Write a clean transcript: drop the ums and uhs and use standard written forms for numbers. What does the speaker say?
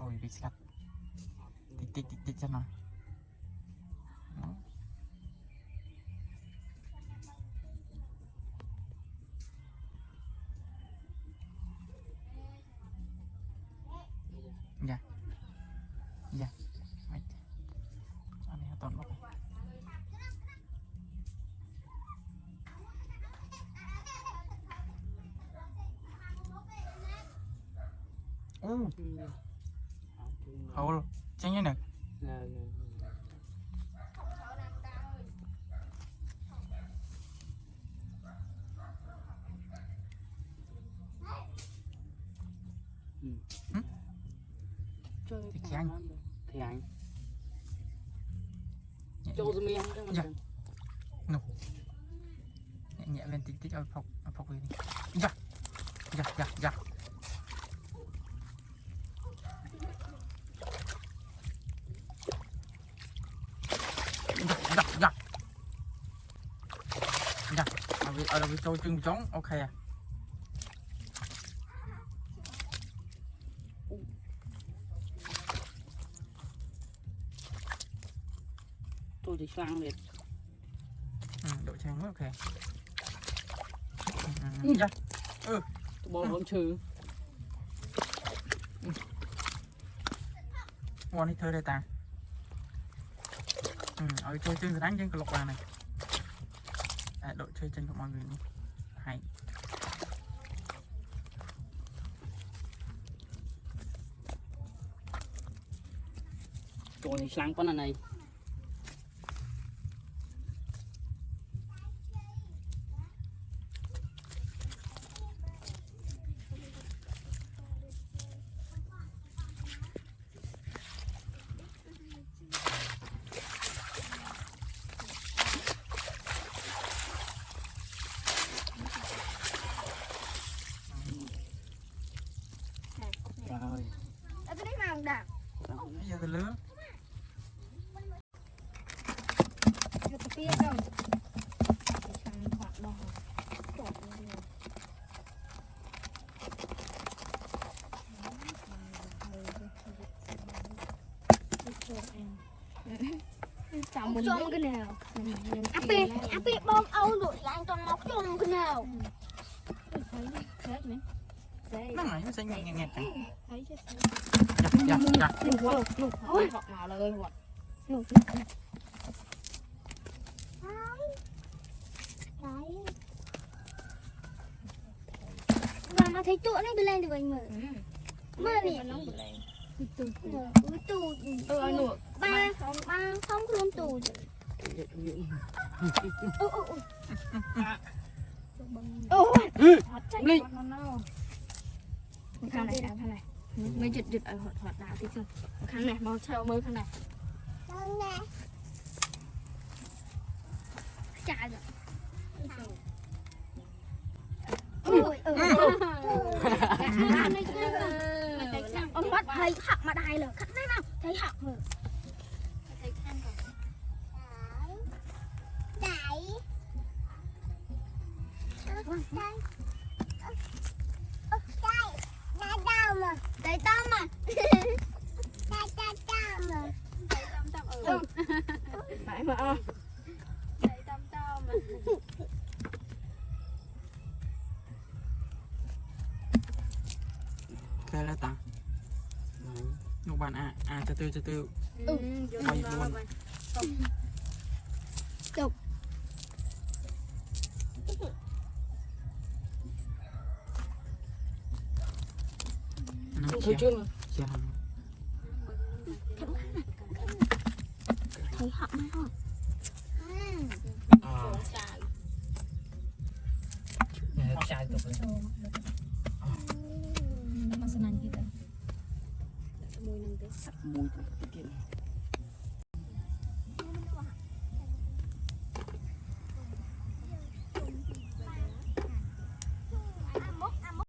thôi bị sạch tích cho nó dạ dạ mày anh này toàn bóc hầu chẳng như này thì anh cho miếng dạ nụ nhẹ lên tích ở phọc đi dạ dạ dạ dạ dạ dạ ở đâu trôi chân trống ok à tôi thì sang liệt độ trang ok dạ bò vẫn trừ ngon hết thơ đây ta ở chơi chân đánh trên cái lục này đội chơi chân của mọi người hay tôi sáng con này rồi cái đấy màu đỏ bây giờ từ lứa cái kia đâu sang hoạt đỏ trong cái nào áp bom âu rồi lại toàn móc trong cái nào nó này nó sẽ nhẹ nhẹ thấy chứ dạ dạ thôi họ nào là ơi họ mà thấy tụi này bên lên thì mình mở nè tụ ba không luôn tụ linh khăn này mới giật ở hoạt đá thì chưa khăn này màu trâu mới khăn này chả rồi ông bắt thấy học mà đài lửa khăn đấy nào thấy học rồi thấy khăn rồi đẩy đầy tôm mà phải mà đầy tôm mà cái là ta một bạn cho tư quay luôn chụp thấy chưa thấy họ mà thôi chai tục masanan kita mùi nâng tới mùi